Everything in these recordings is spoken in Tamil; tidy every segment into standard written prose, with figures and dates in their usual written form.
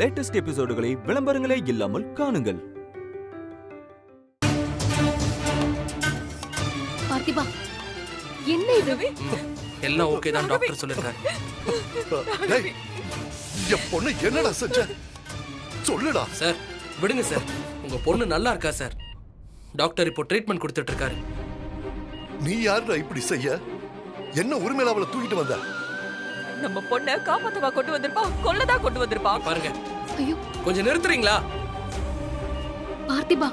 லேட்டஸ்ட் எபிசோடுகளை விளம்பரங்களே இல்லாமல் காணுங்கள். பார்த்திபா, என்ன இது? எல்லாம் ஓகே தான் டாக்டர் சொல்லிருக்காரு. என் பொண்ணு என்னடா செஞ்ச? சொல்லுடா. சார் விடுங்க சார், உங்க பொண்ணு நல்லா இருக்கா சார். டாக்டர் இப்போ ட்ரீட்மெண்ட் கொடுத்துட்டு இருக்காரு. நீ யாருடா இப்படி செய்ய? என்ன உரிமையில அவளை தூக்கிட்டு வந்த? நம்ம பொண்ணை காப்பாத்தவா கொண்டு வந்திருப்பா, கொல்லதான் கொண்டு வந்திருப்பா. பாருங்க, ஐயோ கொஞ்சம் நிறுத்துறீங்களா? பார்த்திபா,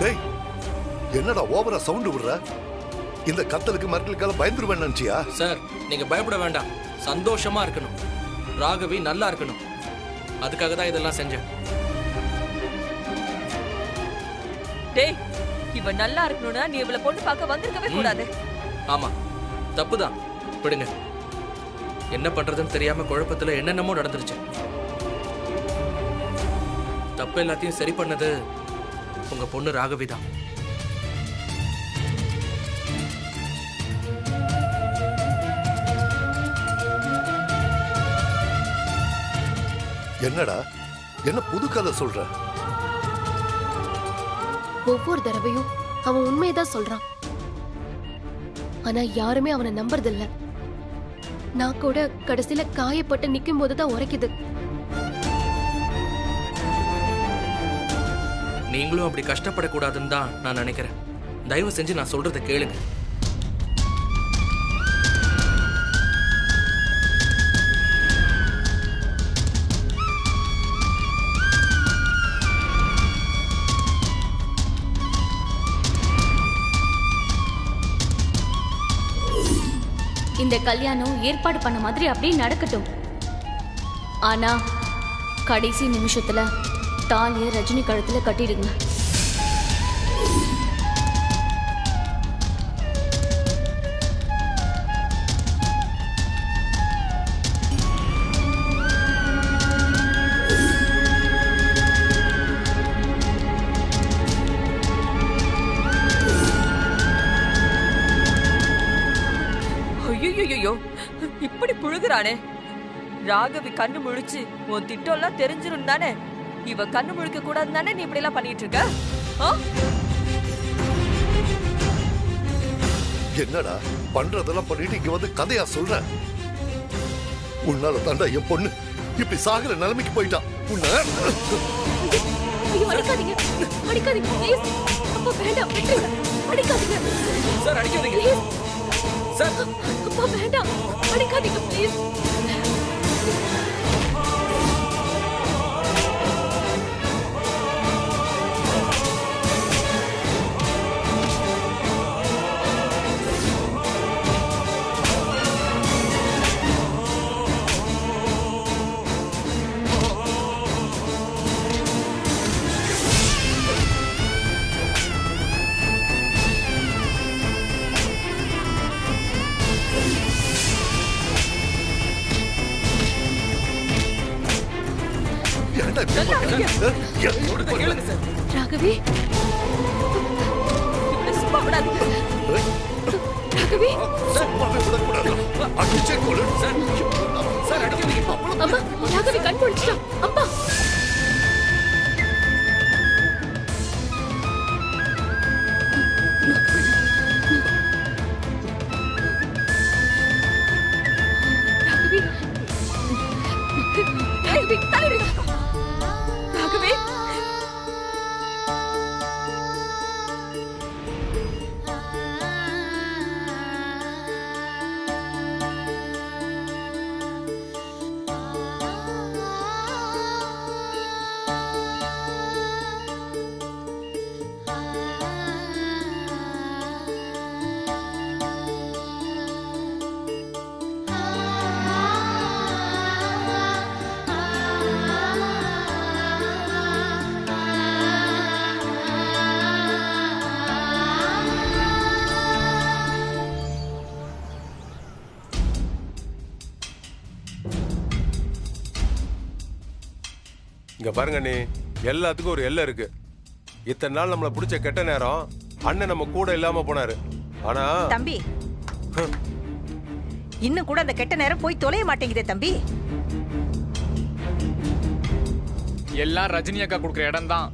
டேய், என்னடா ஓவரா சவுண்ட் விடுற? இந்த கத்தலுக்கு மரங்களுக்கால பயந்துருவேன் நினைச்சியா? சார் நீங்க பயப்பட வேண்டாம், சந்தோஷமா இருக்கணும். ராகவி நல்லா இருக்கணும், அதுக்காக தான் இதெல்லாம் செஞ்சேன். டேய், இவ நல்லா இருக்கணும்னா நீ இவளை பொண்ணு பார்க்க வந்திருக்கவே கூடாது. ஆமா, தப்புதான், விடுங்க. என்ன பண்றதுன்னு தெரியாம குழப்பத்துல என்னென்னமோ நடந்துருச்சு. தப்பு எல்லாத்தையும் சரி பண்ணது உங்க பொண்ணு ராகவி தான். என்னடா, என்ன புது கதை சொல்ற? ஒவ்வொரு தடவையும் அவன் உண்மையதான் சொல்றான். ஆனா யாருமே அவனை நம்புறதில்ல. நான் கூட கடைசியில காயப்பட்டு நிக்கும் போதுதான் உரைக்குது. நீங்களும் அப்படி கஷ்டப்படக்கூடாதுன்னு தான் நான் நினைக்கிறேன். தயவு செஞ்சு நான் சொல்றதை கேளுங்க. இந்த கல்யாணம் ஏற்பாடு பண்ண மாதிரி அப்படியே நடக்கட்டும். ஆனா கடைசி நிமிஷத்துல தாலிய ரஜினி கழுத்துல கட்டிடுங்க. ஐயோ, இப்படி புழுகுறானே. ராகவி கண்ணு முழிச்சு உன் திட்டம் எல்லாம் தெரிஞ்சிரும் தானே. இவ கண்ணு முழிக்க கூடாது தானே நீ இப்படி எல்லாம் பண்ணிட்டு இருக்க? என்னடா பண்றதெல்லாம் பண்ணிட்டு இங்க வந்து கதையா சொல்ற? உன்னால தாண்டா என் பொண்ணு இப்படி சாகுற நிலைமைக்கு போயிட்டா. அடிக்காதீங்க, அடிக்காதீங்க ப்ளீஸ். அப்பா வேண்டாம், விட்டுருங்க. அடிக்காதீங்க சார், அடிக்காதீங்க சார். அப்பா வேண்டாம், அடிக்காதீங்க ப்ளீஸ். ராகவி, சும்மா விடாதீங்க. ராகவி, அம்மா, ராகவி கண் முடிச்சிட்டா. அம்மா, ராகவி, ராகவி தலையிடு. ராகவி, இங்க பாருங்க, நீ எல்லாத்துக்கும் ஒரு எல்லை இருக்கு. இத்தனை நாள் நம்மள பிடிச்ச கெட்ட நேரம் அண்ணன் நம்ம கூட இல்லாம போனாரு. ஆனா தம்பி, இன்னும் கூட அந்த கெட்ட நேரம் போய் தொலைய மாட்டேங்குதே தம்பி. எல்லாம் ரஜினி அக்கா கொடுக்குற இடம் தான்.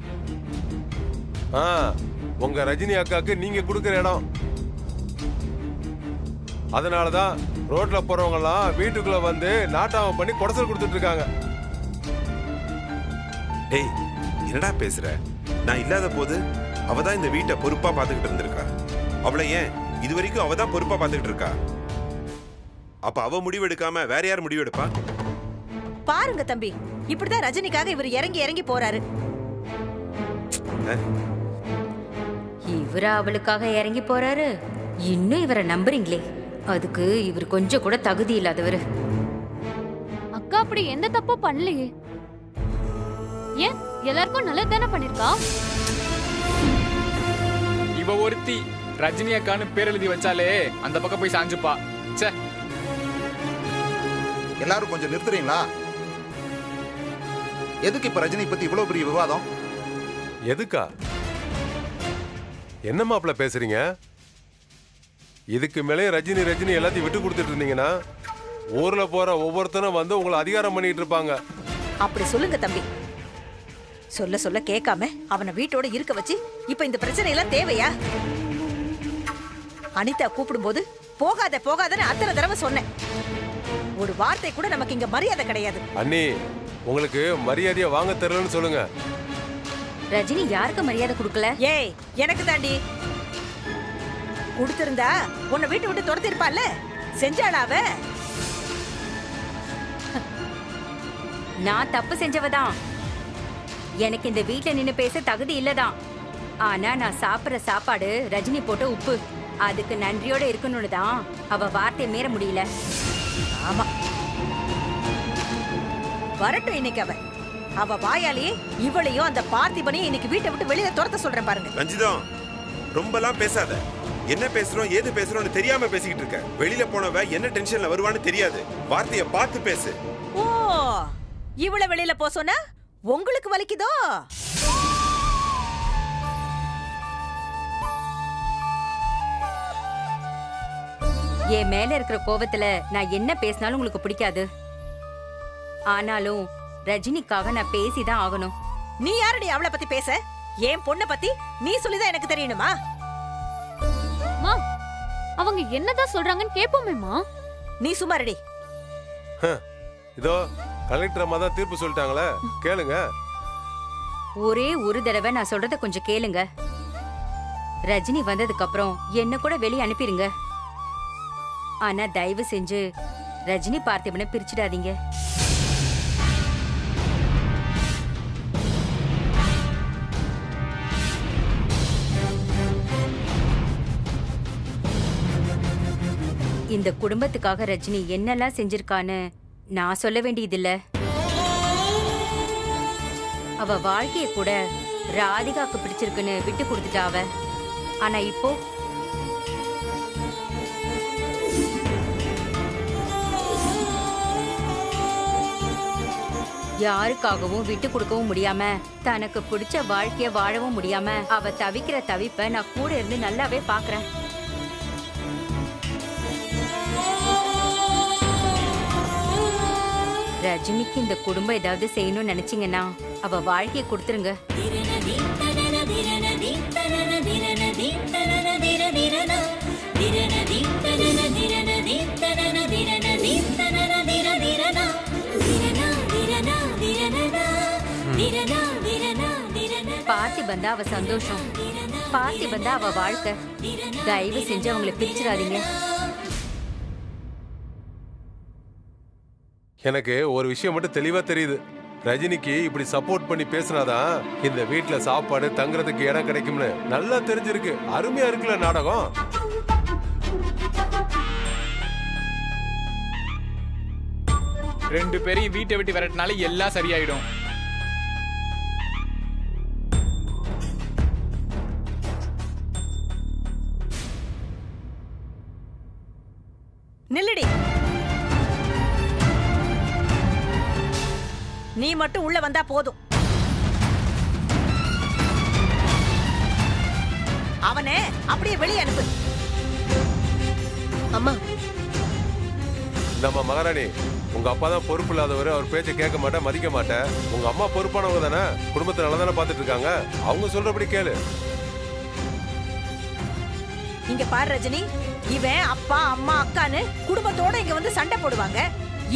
உங்க ரஜினி அக்காக்கு நீங்க கொடுக்குற இடம். அதனாலதான் ரோட்ல போறவங்க எல்லாம் வீட்டுக்குள்ள வந்து நாட்டாம பண்ணி குடசல் கொடுத்துட்டு இருக்காங்க. டேய் என்னடா பேசுற? நான் இல்லாத போது அவதான் இந்த வீட்டை பொறுப்பா பாத்துக்கிட்டு இருந்திருக்கா. அவளை ஏன் இது வரைக்கும் அவதான் பொறுப்பா பாத்துக்கிட்டு இருக்கா. அப்ப அவ முடிவெடுக்காம வேற யார் முடிவெடுப்பா? பாருங்க தம்பி, இப்படிதான் ரஜினிக்காக இவர் இறங்கி இறங்கி போறாரு. இவரா அவளுக்காக இறங்கி போறாரு? இன்னும் இவரை நம்புறீங்களே? அதுக்கு இவர் கொஞ்சம் கூட தகுதி இல்லாதவர். அக்கா அப்படி எந்த தப்பும் பண்ணலையே. ஏன் எல்லாருக்கும் நல்லது தானே பண்ணிருக்கா? இவ ஒருத்தி ரஜினி அக்கான்னு பேர் எழுதி வச்சாலே அந்த பக்கம் போய் சாஞ்சுப்பா. சே, எல்லாரும் கொஞ்சம் நிறுத்துறீங்களா? எதுக்கு இப்ப ரஜினி பத்தி இவ்வளவு பெரிய விவாதம்? எதுக்கா? என்ன மாப்பிள்ள பேசுறீங்க? இதுக்கு மேலே ரஜினி ரஜினி எல்லாத்தையும் விட்டு கொடுத்துட்டு இருந்தீங்கன்னா ஊர்ல போற ஒவ்வொருத்தரும் வந்து உங்களை அதிகாரம் பண்ணிட்டு இருப்பாங்க. அப்படி சொல்லுங்க தம்பி. சொல்ல சொல்ல கேட்காம அவனை வீட்டோட இருக்க வச்சு இப்ப இந்த பிரச்சனை எல்லாம் தேவையா? அனிதா கூப்பிடும் போது போகாத போகாதன்னு அத்தனை தடவை சொன்னேன். ஒரு வார்த்தை கூட நமக்கு இங்க மரியாதை கிடையாது. அண்ணி, உங்களுக்கு மரியாதையை வாங்க தரலன்னு சொல்லுங்க. ரஜினி யாருக்கு மரியாதை கொடுக்கல? ஏய், எனக்கு தாண்டி. கொடுத்திருந்தா உன்னை வீட்டு விட்டு துரத்தி இருப்பால. செஞ்சாளாவ? நான் தப்பு செஞ்சவதான். எனக்கு இந்த வீட்டுல நின்னு பேச தகுதி இல்லதான். ஆனா நான் சாப்பிடுற சாப்பாடு ரஜினி போட்ட உப்பு. அதுக்கு நன்றியோட இருக்கணும்னு தான் அவ வார்த்தையை மீற முடியல. ஆமா, வரட்டும் இன்னைக்கு அவ வாயாலேயே இவளையும் அந்த பார்த்திபனையும் இன்னைக்கு வீட்டை விட்டு வெளியில துரத்த சொல்றேன் பாருங்க. ரஞ்சிதம், ரொம்பலாம் பேசாத. என்ன பேசுறோம் ஏது பேசுறோம்னு தெரியாம பேசிக்கிட்டு இருக்க. வெளியில போனவ என்ன டென்ஷன்ல வருவான்னு தெரியாது. வார்த்தைய பார்த்து பேசு. ஓ, இவள வெளியில போ சொன்னா உங்களுக்கு வலிக்குதோ? என் மேல இருக்கிற கோபத்துல நான் என்ன பேசினாலும் உங்களுக்கு பிடிக்காது. ஆனாலும் ரஜினிக்காக நான் பேசிதான் ஆகணும். நீ யாரடி அவளை பத்தி பேச? ஏன் பொண்ணை பத்தி நீ சொல்லிதான் எனக்கு தெரியணுமா? அவங்க என்னதான் சொல்றாங்கன்னு கேப்போமேமா. நீ சும்மாரடி. இதோ கலெக்டர் அம்மா தான் தீர்ப்பு சொல்லிட்டாங்களே, கேளுங்க. ஒரே ஒரு தடவை நான் சொல்றத கொஞ்சம் கேளுங்க. ரஜினி வந்ததுக்கு அப்புறம் என்ன கூட வெளியே அனுப்பிருங்க. ஆனா தயவு செஞ்சு ரஜினி பார்த்திபனை பிரிச்சிடாதீங்க. இந்த குடும்பத்துக்காக ரஜினி என்னெல்லாம் செஞ்சிருக்கான்னு நான் சொல்ல வேண்டியதில்ல. அவ வாழ்க்கைய கூட ராதிகாக்கு பிடிச்சிருக்குன்னு விட்டு கொடுத்துட்டா அவ. ஆனா இப்போ யாருக்காகவும் விட்டு கொடுக்கவும் முடியாம, தனக்கு பிடிச்ச வாழ்க்கைய வாழவும் முடியாம அவ தவிக்கிற தவிப்ப நான் கூட இருந்து நல்லாவே பாக்குறேன். ரஜினிக்கு இந்த குடும்பம் ஏதாவது செய்யணும்னு நினைச்சீங்கன்னா அவ வாழ்க்கையை கொடுத்துருங்க. பார்த்திபந்தா அவ சந்தோஷம், பார்த்திபந்தா அவ வாழ்க்கை. தயவு செஞ்சு அவங்களை பிரிச்சிடாதீங்க. எனக்கு ஒரு விஷயம் மட்டும் தெளிவா தெரியுது. ரஜினிக்கு இப்படி சப்போர்ட் பண்ணி பேசினாதான் இந்த வீட்டுல சாப்பாடு தங்குறதுக்கு இடம் கிடைக்கும்னு நல்லா தெரிஞ்சிருக்கு. அருமையா இருக்குல்ல நாடகம். ரெண்டு பேரையும் வீட்டை விட்டு விரட்டினாலே எல்லாம் சரியாயிடும். நில்லடி. நீ மட்டும் உள்ள வந்தா போதும். அவனே அப்படியே வெளியே அனுப்பு. அம்மா, நம்ம மகாராணி, உங்க அப்பா தான் பொறுப்பு இல்லாதவர். அவர் பேச்சை கேட்க மாட்டேன், மதிக்க மாட்டேன். உங்க அம்மா பொறுப்பானவங்க தானே, குடும்பத்தை நல்லா தானே பார்த்துட்டு இருக்காங்க. அவங்க சொல்றபடி கேளு. இங்க பாரு ரஜினி, இவன் அப்பா அம்மா அக்கான்னு குடும்பத்தோட இங்க வந்து சண்டை போடுவாங்க.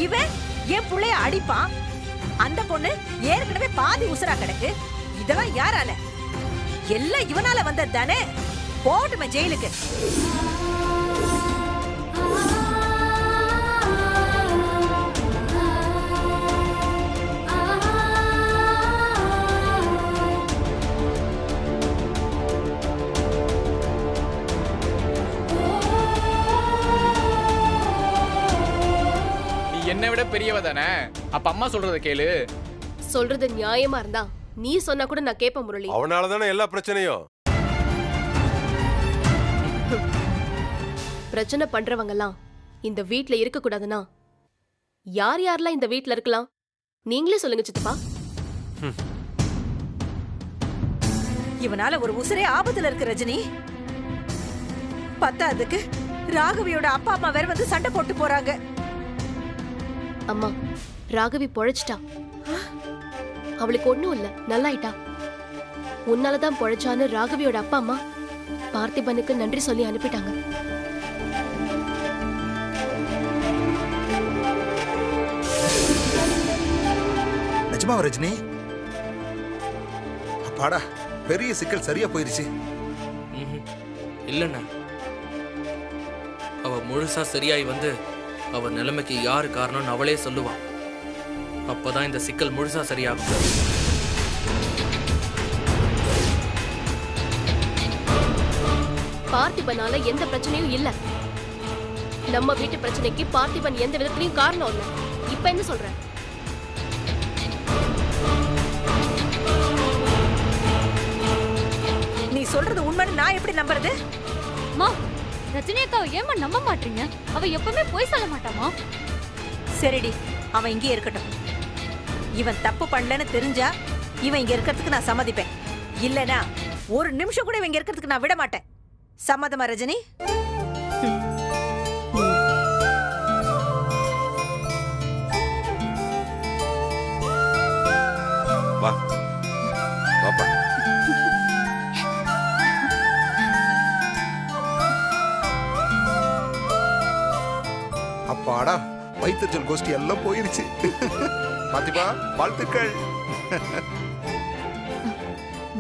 இவன் என் புள்ளைய அடிப்பான். அந்த பொண்ணு ஏற்கனவே பாதி உசுரா கிடக்கு. இதெல்லாம் யாரால? எல்லாம் இவனால வந்தது தானே. போட்டுமே ஜெயிலுக்கு. என்னை விட பெரியவ தானே, அப்ப அம்மா சொல்றத கேளு. சொல்றது நியாயமா இருந்தா நீ சொன்னா கூட நான் கேட்பேன் முரளி. அவனால தானே எல்லா பிரச்சனையும். பிரச்சனை பண்றவங்க எல்லாம் இந்த வீட்ல இருக்க கூடாதுன்னா யார் யாரெல்லாம் இந்த வீட்ல இருக்கலாம் நீங்களே சொல்லுங்க சித்தப்பா. இவனால ஒரு உசுரே ஆபத்துல இருக்கு ரஜினி. பத்தாதுக்கு ராகவியோட அப்பா அம்மா வேற வந்து சண்டை போட்டு போறாங்க. அம்மா, ராகவி பொழைச்சிட்டா. அவளுக்கு ஒண்ணும் இல்ல, நல்லாயிட்டா. உன்னாலதான் பொழைச்சான்னு ராகவியோட அப்பா அம்மா பார்த்திபனுக்கு நன்றி சொல்லி அனுப்பிட்டாங்க. நிஜமா ரஜினி? அப்பாடா, பெரிய சிக்கல் சரியா போயிருச்சு. இல்லண்ணா, அவ முழுசா சரியாய் வந்து அவ நிலைமைக்கு யாரு காரணம்னு அவளே சொல்லுவான். அப்பதான் இந்த சிக்கல் முழுசா சரியாகும். பார்த்திபனால எந்த பிரச்சனையும் இல்ல. நம்ம வீட்டு பிரச்சனைக்கு பார்த்திபன் எந்த விதத்திலையும் காரணம் இல்ல. இப்ப என்ன சொல்ற? நீ சொல்றது உண்மைன்னு நான் எப்படி நம்புறது? மா, ரஜினி அக்காவை ஏமா நம்ப மாட்டீங்க? அவ எப்பவுமே போய் சொல்ல மாட்டாமா? சரிடி, அவன் இங்கே இருக்கட்டும். இவன் தப்பு பண்ணலன்னு தெரிஞ்சா இவன் இங்க இருக்கிறதுக்கு நான் சம்மதிப்பேன். இல்லனா ஒரு நிமிஷம் கூட இவன் இங்க இருக்கிறதுக்கு நான் விட மாட்டேன். சம்மதமா ரஜினி? வா வாப்பா. அப்பாடா, வைத்தறிச்சல் கோஷ்டி எல்லாம் போயிருச்சு. பாத்திப்பா, வாழ்த்துக்கள்.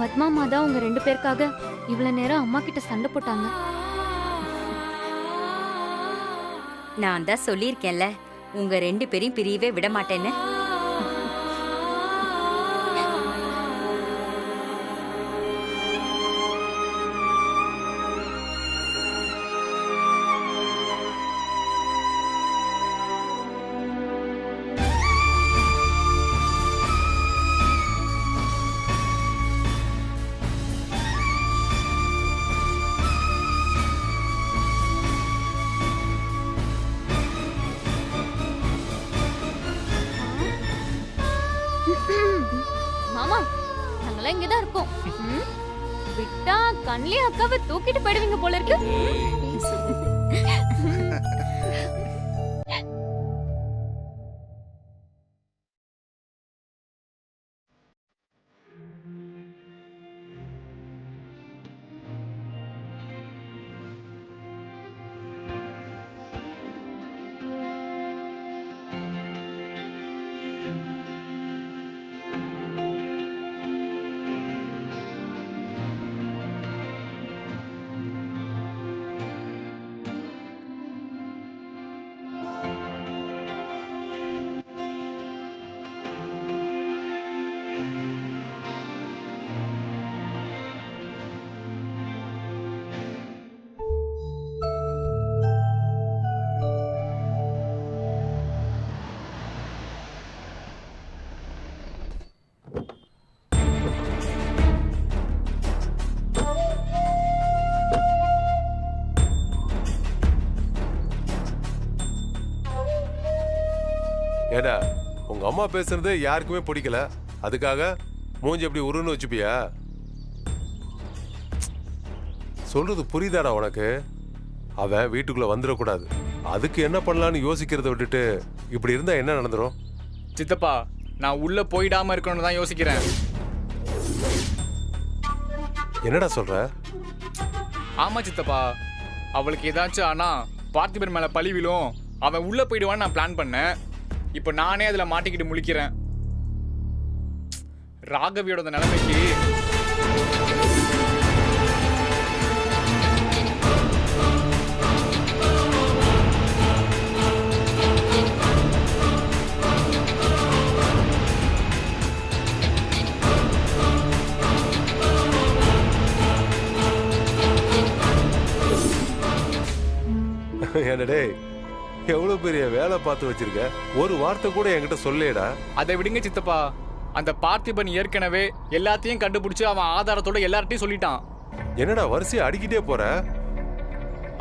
பத்மாமா தான் உங்க 2 பேருக்காக இவ்வளவு நேரம் அம்மா கிட்ட சண்டை போட்டாங்க. நான் தான் சொல்லியிருக்கேன்ல, உங்க 2 பேரையும் பிரியவே விட மாட்டேன்னு. மாமா, நாங்கெல்லாம் இங்கதான் இருக்கோம். விட்டா கண்ணிலே அக்காவை தூக்கிட்டு போயிடுவீங்க போல இருக்கு. ஏடா, உங்க அம்மா பேசுறது யாருக்குமே பிடிக்கல. அதுக்காக மூஞ்சி எப்படி உருன்னு வச்சுப்பியா? சொல்றது புரியுதாடா உனக்கு? அவன் வீட்டுக்குள்ள வந்துடக்கூடாது. அதுக்கு என்ன பண்ணலாம்னு யோசிக்கிறத விட்டுட்டு இப்படி இருந்தா என்ன நடந்துரும்? சித்தப்பா நான் உள்ள போயிடாம இருக்கணும்னு தான் யோசிக்கிறேன். என்னடா சொல்ற? ஆமா சித்தப்பா, அவளுக்கு ஏதாச்சும் ஆனா பார்த்திபன் மேல பழி விழும், அவன் உள்ள போயிடுவான்னு நான் பிளான் பண்ணேன். இப்போ நானே அதுல மாட்டிக்கிட்டு முழிக்கிறேன். ராகவியோட நிலைமைக்கு என்னடே எவ்வளவு பெரிய வேலை பார்த்து வச்சிருக்க, ஒரு வார்த்தை கூட என்கிட்ட சொல்லேடா. அதை விடுங்க சித்தப்பா, அந்த பார்த்திபன் ஏற்கனவே எல்லாத்தையும் கண்டுபிடிச்சு அவன் ஆதாரத்தோட எல்லார்ட்டையும் சொல்லிட்டான். என்னடா வரிசையை அடிக்கிட்டே போற?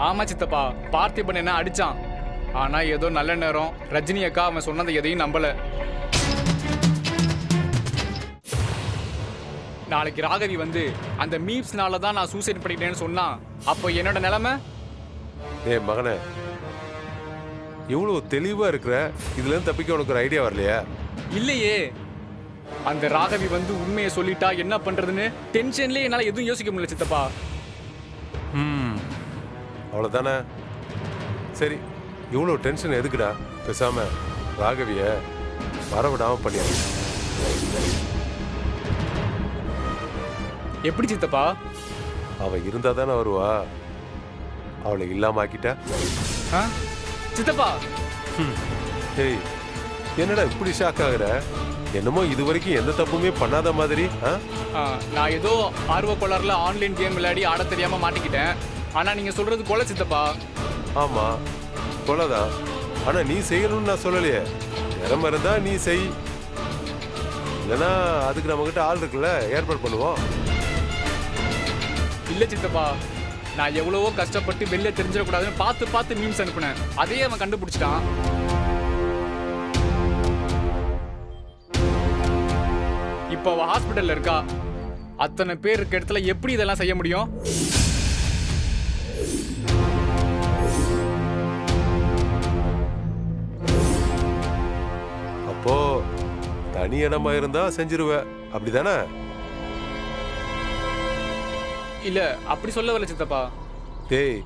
ஆமா சித்தப்பா, பார்த்திபன் என்ன அடிச்சான். ஆனா ஏதோ நல்ல நேரம் ரஜினி அக்கா அவன் சொன்னதை எதையும் நம்பல. நாளைக்கு ராகவி வந்து அந்த மீப்ஸ்னால தான் நான் சூசைட் பண்ணிட்டேன்னு சொன்னா அப்போ என்னோட நிலைமை? ஏய் மகனே, இவ்வளவு தெளிவா இருக்கிற, இதுல இருந்து தப்பிக்க உனக்கு ஒரு ஐடியா வரலையா? இல்லையே, அந்த ராகவி வந்து உண்மையை சொல்லிட்டா என்ன பண்றதுன்னு டென்ஷன்லயே என்னால எதுவும் யோசிக்க முடியல சித்தப்பா. அவ்வளவுதானே? சரி, இவ்வளவு டென்ஷன் எதுக்குடா? பேசாம ராகவிய வரவிடாம பண்ணிடு. எப்படி சித்தப்பா? அவ இருந்தா தானே வருவா, அவளை இல்லாம ஆக்கிட்டா? சித்தப்பா ஏய், என்னடா இப்படி ஷாக் ஆகுற? என்னமோ இது வரைக்கும் எந்த தப்புமே பண்ணாத மாதிரி. நான் ஏதோ ஆர்வ கோளாறுல ஆன்லைன் கேம் விளையாடி ஆட தெரியாம மாட்டிக்கிட்டேன். ஆனா நீங்க சொல்றது கொலை சித்தப்பா. ஆமா கொலைதான், ஆனா நீ செய்யணும்னு நான் சொல்லலையே. திறமை இருந்தா நீ செய், இல்லைன்னா அதுக்கு நம்ம கிட்ட ஆள் இருக்குல்ல, ஏற்பாடு பண்ணுவோம். இல்ல சித்தப்பா, நான் எவ்வளவோ கஷ்டப்பட்டு வெளில தெரிஞ்சிடக்கூடாதுன்னு பார்த்து பார்த்து மீம்ஸ் அனுப்புனேன். அதையே அவன் கண்டுபிடிச்சிட்டான். இப்போ அவ ஹாஸ்பிட்டல்ல இருக்கா. அத்தனை பேர் இருக்க இடத்துல எப்படி இதெல்லாம் செய்ய முடியும்? அப்போ தனி இடமா இருந்தா செஞ்சிருவ, அப்படிதானே? இல்ல அப்படி சொல்ல வரல சித்தப்பா. டேய்,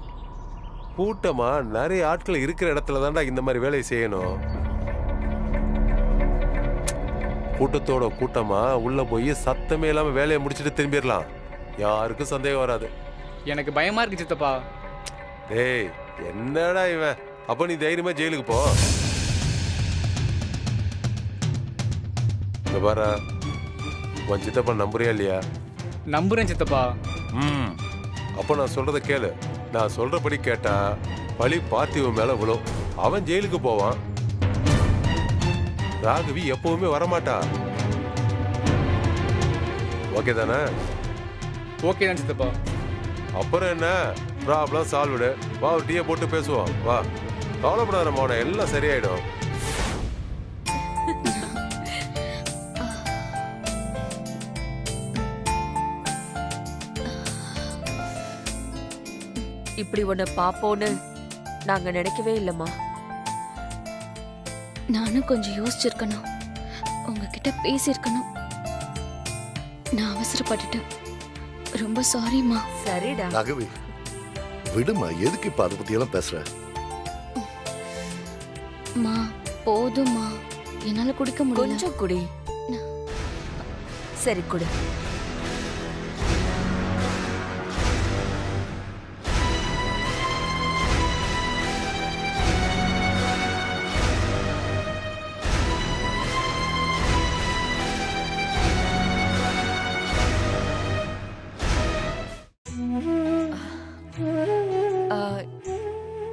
கூட்டமா நிறைய ஆட்கள் இருக்கிற இடத்துல தான்டா இந்த மாதிரி வேலையை செய்யணும். கூட்டத்தோட கூட்டமா உள்ள போய் சத்தமே இல்லாம வேலையை முடிச்சுட்டு திரும்பிடலாம், யாருக்கும் சந்தேகம் வராது. எனக்கு பயமா இருக்கு சித்தப்பா. டேய் என்னடா இவன், அப்ப நீ தைரியமா ஜெயிலுக்கு போ. இந்த பாரா, உன் சித்தப்பா நம்புறியா இல்லையா? நம்புறேன் சித்தப்பா. அப்போ நான் சொல்றத கேளு. நான் சொல்றபடி கேட்டா பழி பார்த்திவன் மேல விழும், அவன் ஜெயிலுக்கு போவான். ராகவி எப்பவுமே வரமாட்டா. ஓகே தானே? ஓகே தான் சித்தப்பா. அப்புறம் என்ன, ப்ராப்ளம் சால்வ்டு. வா ஒரு டீயை போட்டு பேசுவோம், வா. கவலைப்படாத மோன, எல்லாம் சரியாயிடும். இப்படி ஒண்ணு பாப்போன்னு நாங்க நினைக்கவே இல்லம்மா. நானும் கொஞ்சம் யோசிச்சிருக்கணும், உங்ககிட்ட பேசியிருக்கணும். நான் அவசரப்பட்டுட்டேன், ரொம்ப சாரிம்மா. சரிடா ராகவி, விடுமா, எதுக்கு இப்ப அதை பத்தி எல்லாம் பேசுற? மா போதும்மா, என்னால குடிக்க முடியல. கொஞ்சம் குடி. சரி குடி.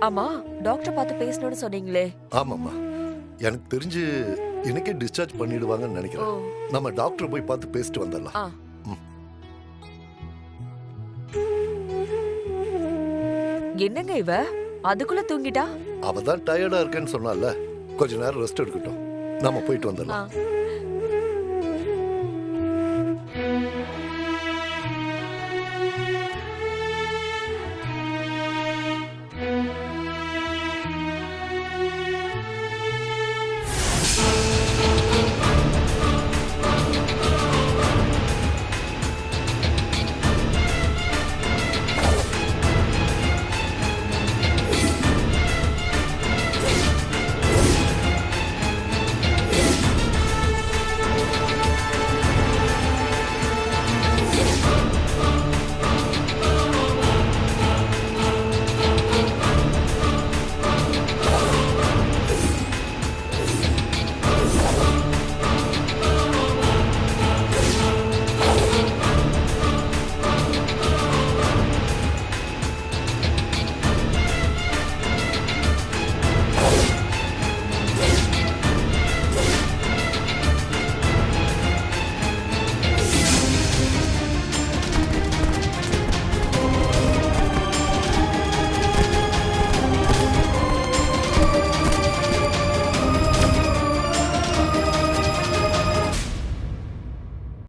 ஆமா, டாக்டர் பார்த்து பேசணும்னு சொன்னீங்களே? ஆமாம்மா, எனக்கு தெரிஞ்சு இன்னைக்கே டிஸ்சார்ஜ் பண்ணிடுவாங்கன்னு நினைக்கிறேன். நம்ம டாக்டர் போய் பார்த்து பேசிட்டு வந்துடலாம். என்னங்க இவ அதுக்குள்ள தூங்கிட்டா? அவ தான் டயர்டா இருக்கேன்னு சொன்னால, கொஞ்ச நேரம் ரெஸ்ட் எடுக்கட்டும், நம்ம போயிட்டு வந்துடலாம்.